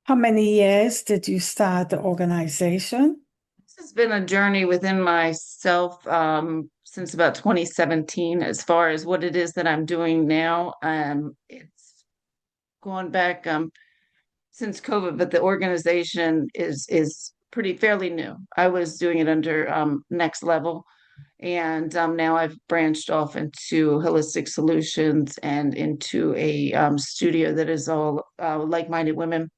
How many years did you start the organization? This has been a journey within myself since about 2017, as far as what it is that I'm doing now. It's gone back since COVID, but the organization is pretty fairly new. I was doing it under Next Level, and now I've branched off into holistic solutions and into a studio that is all like-minded women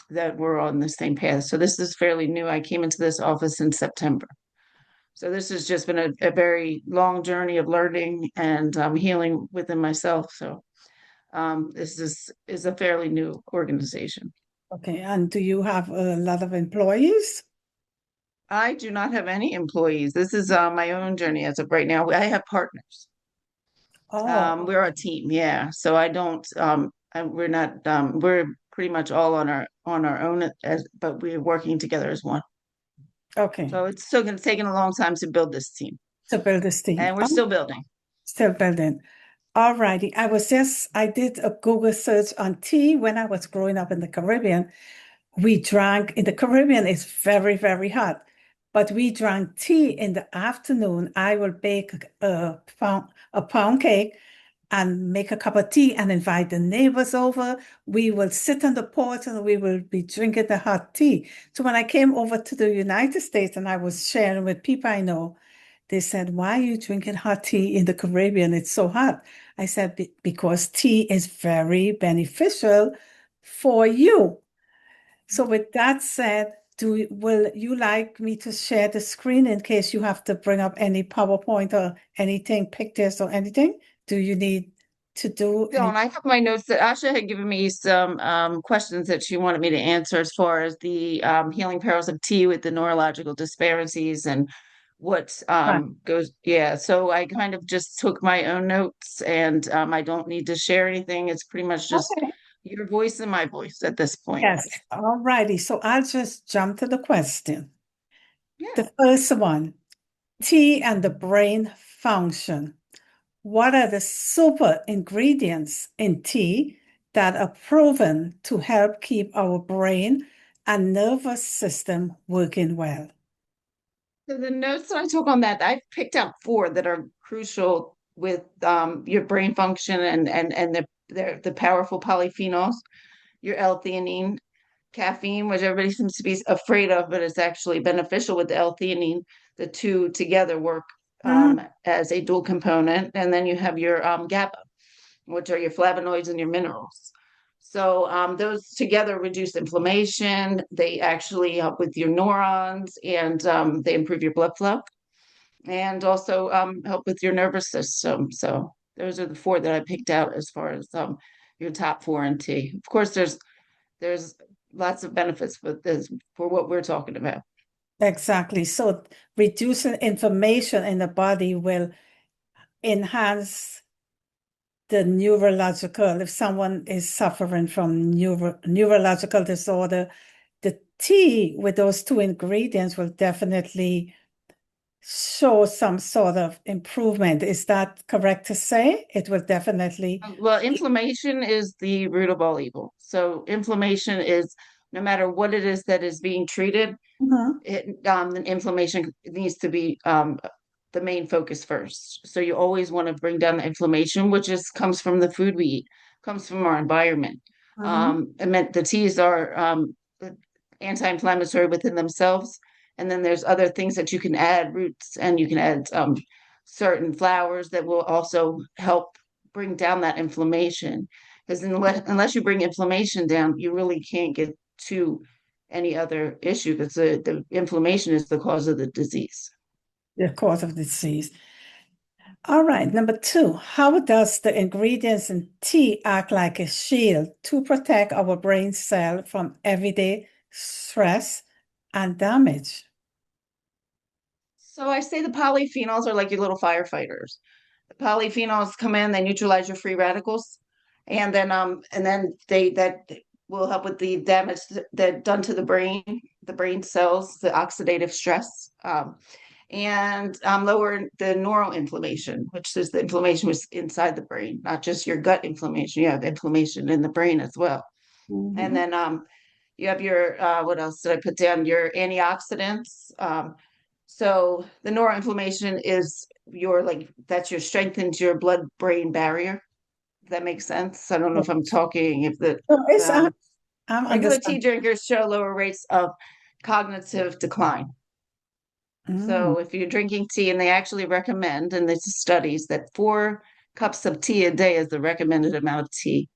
that were on the same path. So this is fairly new. I came into this office in September. So this has just been a very long journey of learning and healing within myself. So this is a fairly new organization. Okay, and do you have a lot of employees? I do not have any employees. This is my own journey as of right now. I have partners. Oh, We're a team, yeah. So I don't. We're not. We're pretty much all on our own, but we're working together as one. okay. So it's still going to taken a long time to build this team, To build this team. and we're Oh, still building. still building. All righty. I did a Google search on tea when I was growing up in the Caribbean. We drank in the Caribbean, it's very, very hot, but we drank tea in the afternoon. I will bake a pound cake and make a cup of tea and invite the neighbors over. We will sit on the porch and we will be drinking the hot tea. So when I came over to the United States and I was sharing with people I know, they said, "Why are you drinking hot tea in the Caribbean? It's so hot." I said, Because tea is very beneficial for you." So with that said, will you like me to share the screen in case you have to bring up any PowerPoint or anything, pictures or anything? Do you need to do So, any? and I have my notes that Asha had given me some questions that she wanted me to answer as far as the healing powers of tea with the neurological disparities and what Right. goes. Yeah, so I kind of just took my own notes, and I don't need to share anything. It's pretty much just Okay. your voice and my voice at this point. Yes. All righty. So I'll just jump to the question. Yeah. The first one, tea and the brain function. What are the super ingredients in tea that are proven to help keep our brain and nervous system working well? So the notes that I took on that, I picked out four that are crucial with your brain function and the powerful polyphenols, your L-theanine, caffeine, which everybody seems to be afraid of, but it's actually beneficial with the L-theanine. The two together work Mhm. as a dual component, and then you have your GABA, which are your flavonoids and your minerals. So those together reduce inflammation. They actually help with your neurons and they improve your blood flow and also help with your nervous system. So those are the four that I picked out as far as your top four in tea. Of course, there's lots of benefits for this for what we're talking about. Exactly. So reducing inflammation in the body will enhance the neurological. If someone is suffering from neurological disorder, the tea with those two ingredients will definitely show some sort of improvement. Is that correct to say? It will definitely. Well, inflammation is the root of all evil. So inflammation is no matter what it is that is being treated, Mhm. the inflammation needs to be the main focus first. So you always want to bring down the inflammation, which is comes from the food we eat, comes from our environment. Mhm. And the teas are anti-inflammatory within themselves, and then there's other things that you can add, roots, and you can add certain flowers that will also help bring down that inflammation. Because unless you bring inflammation down, you really can't get to any other issue because the inflammation is the cause of the disease. The cause of disease. All right, number two, how does the ingredients in tea act like a shield to protect our brain cell from everyday stress and damage? So I say the polyphenols are like your little firefighters. The polyphenols come in, they neutralize your free radicals, and then they that will help with the damage that done to the brain cells, the oxidative stress, and lower the neural inflammation, which is the inflammation was inside the brain, not just your gut inflammation. You have inflammation in the brain as well. And Mhm. then You have your what else did I put down? Your antioxidants. So the neuroinflammation is your like that's your strengthens your blood-brain barrier. If that makes sense. I don't know if I'm talking if the So it's um, I'm regular tea understanding. drinkers show lower rates of cognitive decline. Mm, So if you're drinking tea, and they actually recommend, and there's studies that 4 cups of tea a day is the recommended amount of tea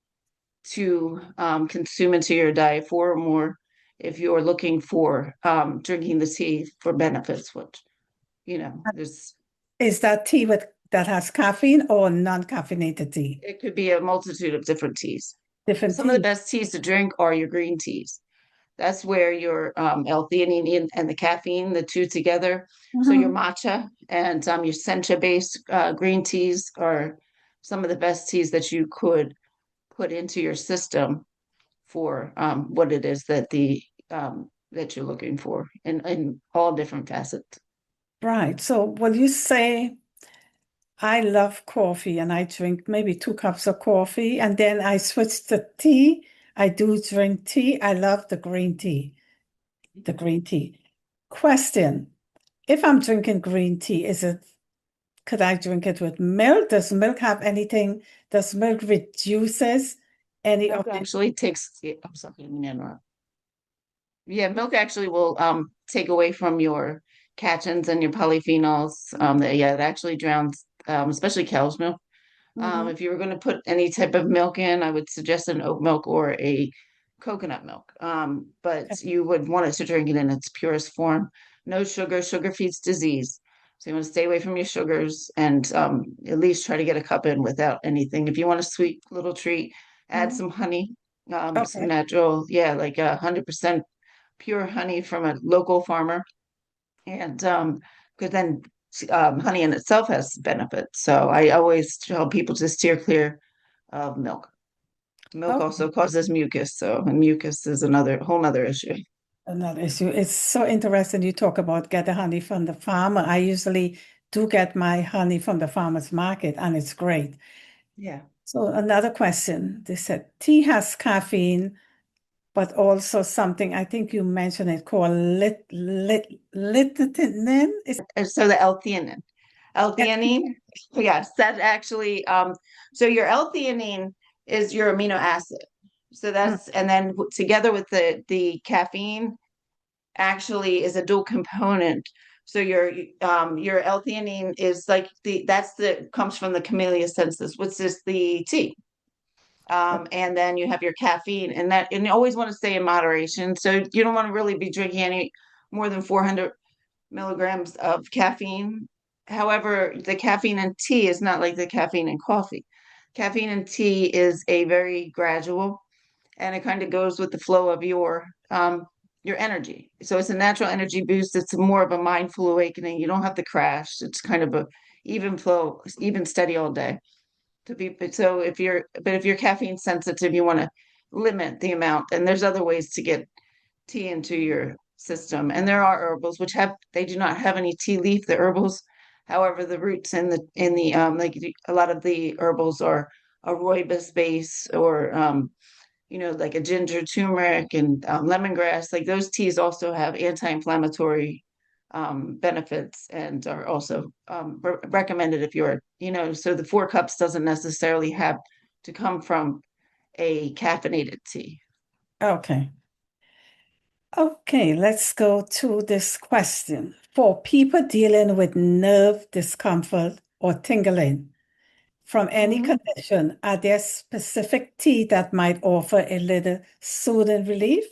to consume into your diet, 4 or more, if you're looking for drinking the tea for benefits, which, there's is that tea with that has caffeine or non-caffeinated tea? it could be a multitude of different teas. Different Some of the tea. best teas to drink are your green teas. That's where your L-theanine and the caffeine, the two together. So your Mhm. matcha and your sencha-based green teas are some of the best teas that you could put into your system for what it is that you're looking for in all different facets. Right. So will you say I love coffee and I drink maybe 2 cups of coffee and then I switch to tea. I do drink tea. I love the green tea. The green tea. Question. If I'm drinking green tea, could I drink it with milk? Does milk have anything? Does milk reduces any of Milk the actually takes, I'm sorry, I didn't mean to interrupt. Yeah, milk actually will take away from your catechins and your polyphenols. Yeah, it actually drowns, especially cow's milk. Mhm. If you were going to put any type of milk in, I would suggest an oat milk or a coconut milk. But you would want it to drink it in its purest form. No sugar. Sugar feeds disease. So you want to stay away from your sugars and at least try to get a cup in without anything. If you want a sweet little treat, add Mhm. some honey, some Okay. natural, yeah, like 100% pure honey from a local farmer. And because then honey in itself has benefits. So I always tell people to steer clear of milk. Milk Okay. also causes mucus, and mucus is another whole nother issue. Another issue. It's so interesting you talk about get the honey from the farmer. I usually do get my honey from the farmer's market and it's great. Yeah. So another question. They said tea has caffeine, but also something I think you mentioned it called litinin. Is And so the L-theanine. L-theanine, yes, that actually, so your L-theanine is your amino acid. So Mm, and then together with the caffeine, actually is a dual component. So your L-theanine is like that's the comes from the camellia sinensis, which is the tea. And then you have your caffeine, and you always want to stay in moderation. So you don't want to really be drinking any more than 400 milligrams of caffeine. However, the caffeine in tea is not like the caffeine in coffee. Caffeine in tea is a very gradual, and it kind of goes with the flow of your energy. So it's a natural energy boost. It's more of a mindful awakening. You don't have to crash. It's kind of a even flow, even steady all day. To be so if you're caffeine sensitive, you want to limit the amount. And there's other ways to get tea into your system. And there are herbals which they do not have any tea leaf, the herbals. However, the roots in the like a lot of the herbals are a rooibos base or like a ginger, turmeric, and lemongrass. Like those teas also have anti-inflammatory benefits and are also recommended if so the 4 cups doesn't necessarily have to come from a caffeinated tea. okay. Okay, let's go to this question. For people dealing with nerve discomfort or tingling from any Mhm. condition, are there specific tea that might offer a little soothing relief?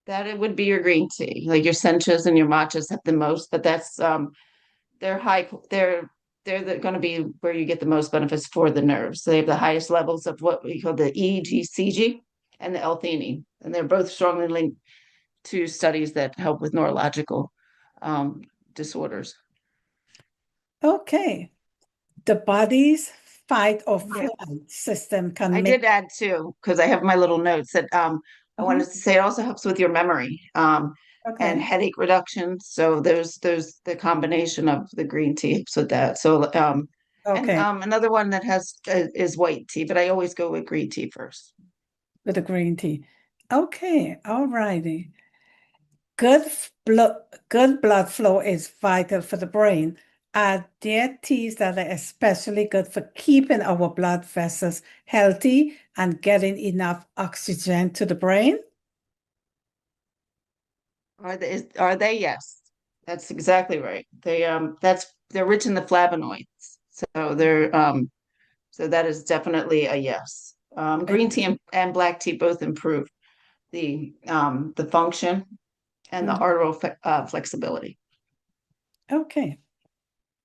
That it would be your green tea, like your senchas and your matchas have the most, but that's they're high, they're going to be where you get the most benefits for the nerves. So they have the highest levels of what we call the EGCG and the L-theanine, and they're both strongly linked to studies that help with neurological um, disorders. Okay. The body's fight or Yeah, flight system I can make. did add too because I have my little notes that I Uh-huh. wanted to say it also helps with your memory and Okay. headache reduction. So there's the combination of the green tea helps with that. So and Okay. another one that has is white tea, but I always go with green tea first. With the green tea. Okay, all righty. Good blood flow is vital for the brain. Are there teas that are especially good for keeping our blood vessels healthy and getting enough oxygen to the brain? Are they? Yes. That's exactly right. They're rich in the flavonoids. So so that is definitely a yes. Green tea and black tea both improve the function and the Mhm. arterial flexibility. Okay.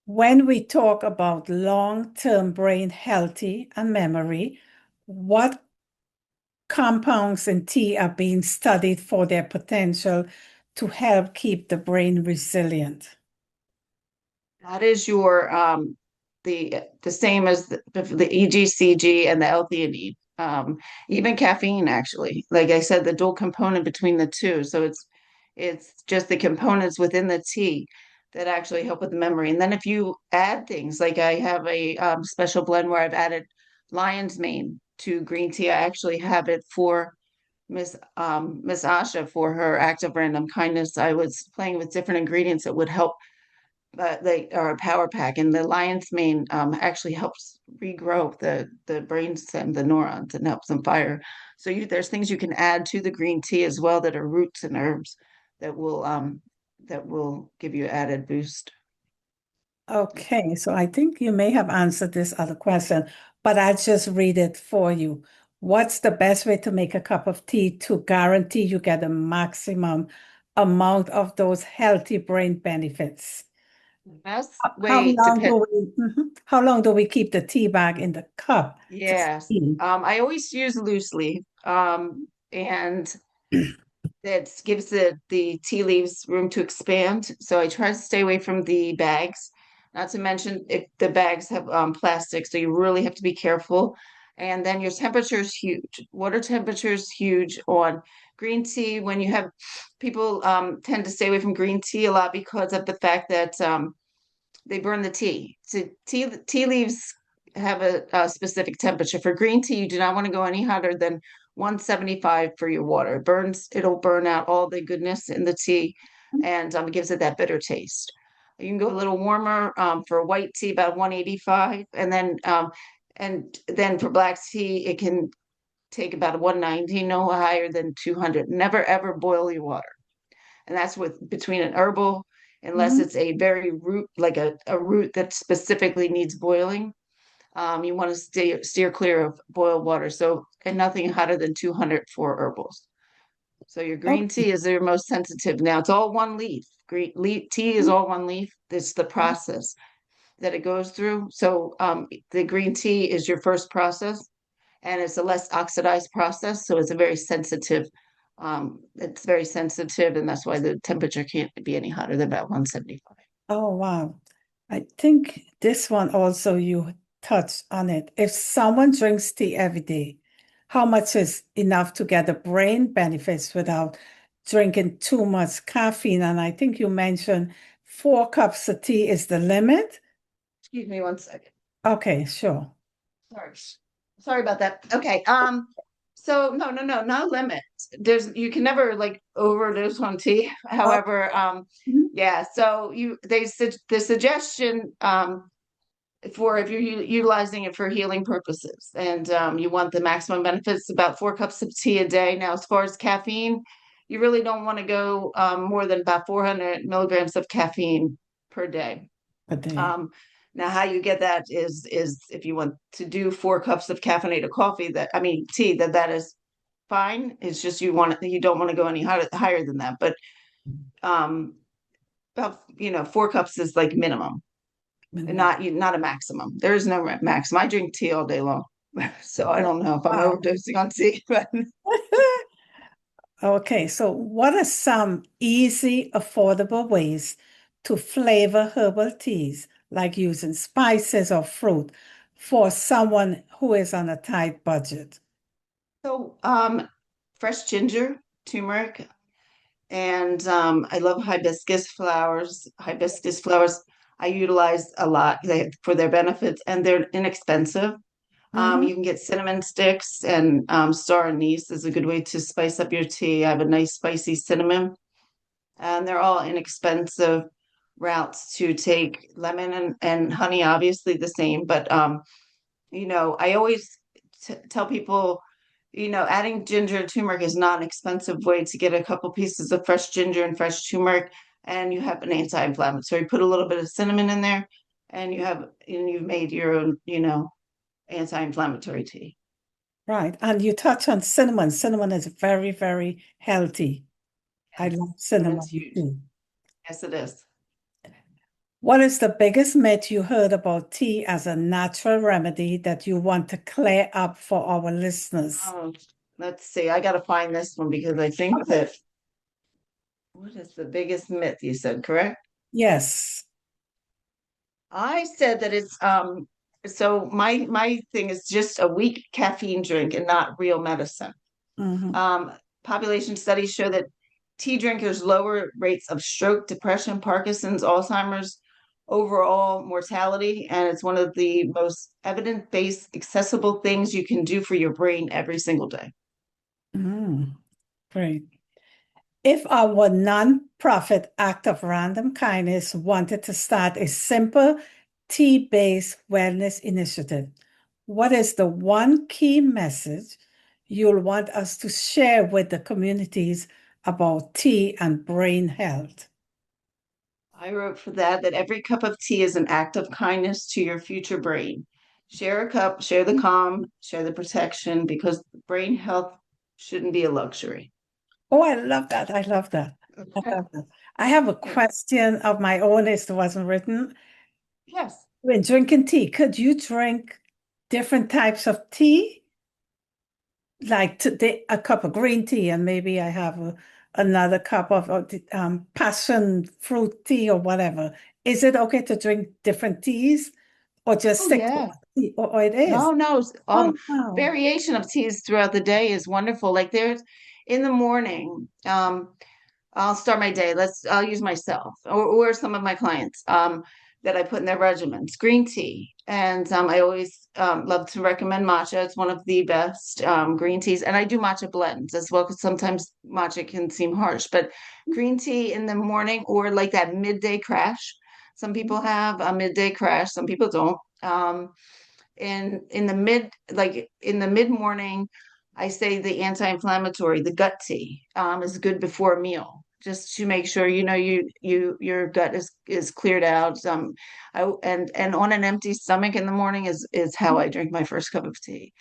When we talk about long-term brain healthy and memory, what compounds in tea are being studied for their potential to help keep the brain resilient? That is your the same as the EGCG and the L-theanine. Even caffeine, actually. Like I said, the dual component between the two. So it's just the components within the tea that actually help with the memory. And then if you add things, like I have a special blend where I've added lion's mane to green tea. I actually have it for Miss Asha for her act of random kindness. I was playing with different ingredients that would help, they are a power pack, and the lion's mane actually helps regrow the brain stem, the neurons, and helps them fire. So there's things you can add to the green tea as well that are roots and herbs that will give you added boost. Okay, so I think you may have answered this other question, but I'll just read it for you. What's the best way to make a cup of tea to guarantee you get the maximum amount of those healthy brain benefits? The best How way long depend. do how long do we keep the tea bag in the cup to Yes, steam? I always use loose leaf, and that gives the tea leaves room to expand. So I try to stay away from the bags. Not to mention if the bags have plastic, so you really have to be careful. And then your temperature is huge. Water temperature is huge on green tea. When you have people tend to stay away from green tea a lot because of the fact that they burn the tea. So tea leaves have a specific temperature. For green tea, you do not want to go any hotter than 175 for your water. It'll burn out all the goodness in the tea, and it gives it that bitter taste. You can go a little warmer for white tea, about 185, and then for black tea, it can take about a 190, no higher than 200. Never ever boil your water, and that's with between an herbal, unless Mhm. it's a very root, like a root that specifically needs boiling. You want to steer clear of boiled water. So, and nothing hotter than 200 for herbals. So your green Okay. tea is your most sensitive. Now it's all one leaf. Green leaf tea is all one leaf. It's the process that it goes through. So the green tea is your first process, and it's a less oxidized process. So it's very sensitive, and that's why the temperature can't be any hotter than about 175. Oh, wow. I think this one also you touched on it. If someone drinks tea every day, how much is enough to get the brain benefits without drinking too much caffeine? And I think you mentioned 4 cups of tea is the limit. Excuse me 1 second. Okay, sure. Sorry. Sorry about that. Okay. So no limit. You can never like overdose on tea. Oh, However, mhm. yeah, so the suggestion for if you're utilizing it for healing purposes, and you want the maximum benefits, about 4 cups of tea a day. Now, as far as caffeine, you really don't want to go more than about 400 milligrams of caffeine per day. A day. Um, Now, how you get that is if you want to do 4 cups of caffeinated coffee, tea, that is fine. It's just you don't want to go any higher than that. But um, about 4 cups is like minimum, and Minimum. not a maximum. There is no maximum. I drink tea all day long, so I don't know if I'm Wow. overdosing on tea. But Okay, so what are some easy, affordable ways to flavor herbal teas, like using spices or fruit for someone who is on a tight budget? so fresh ginger, turmeric, and I love hibiscus flowers. Hibiscus flowers I utilize a lot for their benefits, and they're inexpensive. Mm-hmm. You can get cinnamon sticks and star anise is a good way to spice up your tea. I have a nice spicy cinnamon, and they're all inexpensive routes to take. Lemon and honey, obviously the same, but I always tell people, adding ginger and turmeric is not an expensive way to get a couple pieces of fresh ginger and fresh turmeric, and you have an anti-inflammatory. Put a little bit of cinnamon in there, and you've made your own, anti-inflammatory tea. Right. And you touch on cinnamon. Cinnamon is very, very healthy. I Yes, love cinnamon's cinnamon huge. too. Yes, it is. What is the biggest myth you heard about tea as a natural remedy that you want to clear up for our listeners? Oh, let's see. I got to find this one because I think Okay. that what is the biggest myth you said, correct? Yes. I said that it's so my thing is just a weak caffeine drink and not real medicine. Hmm. Um, Population studies show that tea drinkers lower rates of stroke, depression, Parkinson's, Alzheimer's, overall mortality, and it's one of the most evidence-based, accessible things you can do for your brain every single day. Mm, great. If our non-profit act of random kindness wanted to start a simple tea-based wellness initiative, what is the one key message you'll want us to share with the communities about tea and brain health? I wrote for that every cup of tea is an act of kindness to your future brain. Share a cup, share the calm, share the protection, because brain health shouldn't be a luxury. Oh, I love that. I love that. I Okay. love that. I have a Yeah. question of my own. It wasn't written. Yes. When drinking tea, could you drink different types of tea? Like today, a cup of green tea, and maybe I have another cup of passion fruit tea or whatever. Is it okay to drink different teas or just Oh, stick to yeah. one tea? Or it is. No, no. Oh, wow. Variation of teas throughout the day is wonderful. Like there's in the morning, I'll start my day. I'll use myself or some of my clients that I put in their regimens. Green tea. And I always love to recommend matcha. It's one of the best green teas. And I do matcha blends as well, because sometimes matcha can seem harsh. But green tea in the morning or like that midday crash. Some people have a midday crash, some people don't. And in the mid morning, I say the anti-inflammatory, the gut tea, is good before a meal, just to make sure your gut is cleared out. And on an empty stomach in the morning is how I drink my first cup of tea.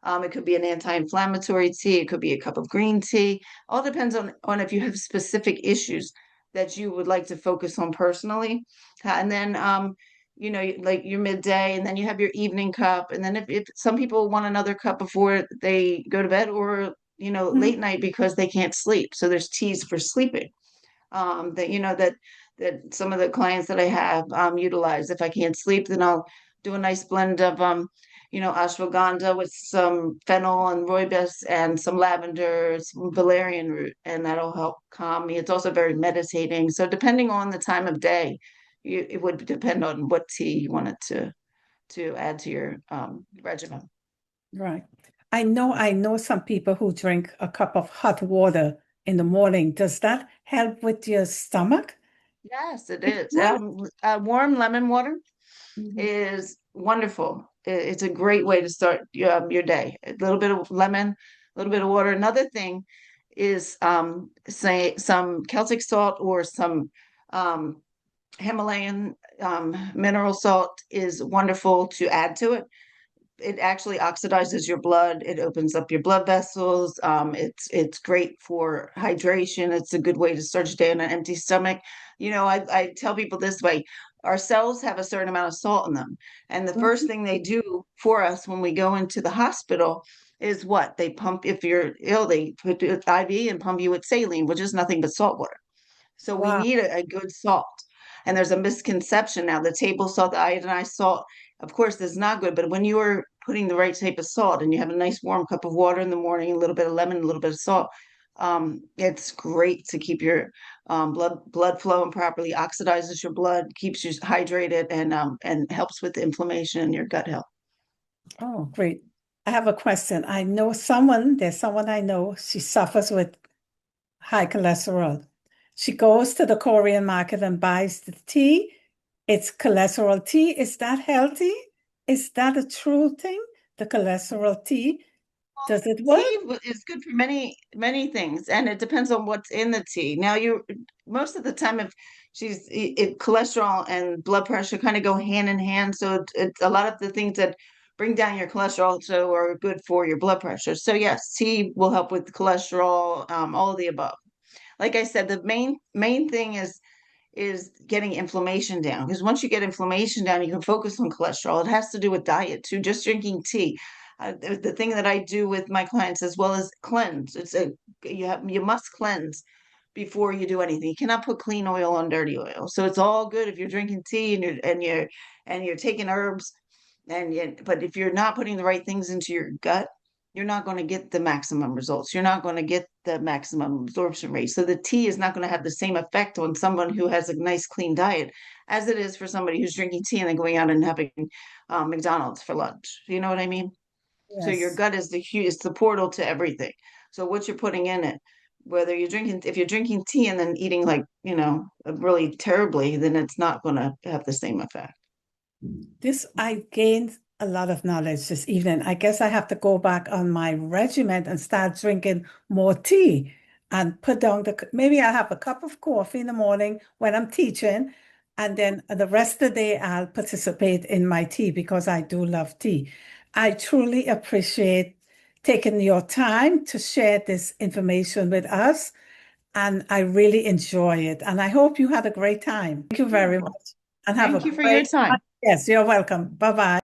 It could be an anti-inflammatory tea, it could be a cup of green tea. All depends on if you have specific issues that you would like to focus on personally. And then like your midday, and then you have your evening cup. And then if some people want another cup before they go to bed, or late Mhm. night because they can't sleep. So there's teas for sleeping that some of the clients that I have utilize. If I can't sleep, then I'll do a nice blend of ashwagandha with some fennel and rooibos and some lavender, some valerian root, and that'll help calm me. It's also very meditating. So depending on the time of day, it would depend on what tea you wanted to add to your regimen. Right. I know some people who drink a cup of hot water in the morning. Does that help with your stomach? Yes, it It is. does. Warm lemon water Mhm. is wonderful. It's a great way to start your day. A little bit of lemon, a little bit of water. Another thing is say some Celtic salt or some um, Himalayan mineral salt is wonderful to add to it. It actually oxidizes your blood. It opens up your blood vessels. It's great for hydration. It's a good way to start your day on an empty stomach. I tell people this way: our cells have a certain amount of salt in them, and the first Mhm. thing they do for us when we go into the hospital is what they pump. If you're ill, they put an IV and pump you with saline, which is nothing but salt water. So we Wow. need a good salt. And there's a misconception now. The table salt, the iodized salt, of course, is not good. But when you are putting the right type of salt and you have a nice warm cup of water in the morning, a little bit of lemon, a little bit of salt, it's great to keep your blood flowing properly, oxidizes your blood, keeps you hydrated, and helps with the inflammation in your gut health. Oh, great. I have a question. There's someone I know, she suffers with high cholesterol. She goes to the Korean market and buys the tea. It's cholesterol tea. Is that healthy? Is that a true thing? The cholesterol tea? Does it work? Is good for many things, and it depends on what's in the tea. Now, you most of the time, if cholesterol and blood pressure kind of go hand in hand, so it's a lot of the things that bring down your cholesterol so are good for your blood pressure. So yes, tea will help with cholesterol, all of the above. Like I said, the main thing is getting inflammation down. Because once you get inflammation down, you can focus on cholesterol. It has to do with diet too. Just drinking tea. The thing that I do with my clients as well as cleanse. You must cleanse before you do anything. You cannot put clean oil on dirty oil. So it's all good if you're drinking tea and you're taking herbs but if you're not putting the right things into your gut, you're not going to get the maximum results. You're not going to get the maximum absorption rate. So the tea is not going to have the same effect on someone who has a nice clean diet as it is for somebody who's drinking tea and then going out and having McDonald's for lunch. You know what I mean? So your Yes. gut is the portal to everything. So what you're putting in it, if you're drinking tea and then eating like, really terribly, then it's not going to have the same effect. I gained a lot of knowledge this evening. I guess I have to go back on my regimen and start drinking more tea and put down maybe I'll have a cup of coffee in the morning when I'm teaching, and then the rest of the day I'll participate in my tea because I do love tea. I truly appreciate taking your time to share this information with us, and I really enjoy it. And I hope you had a great time. Thank you very Wonderful. much and have a Thank you for your great. time. Yes, you're welcome. Bye bye.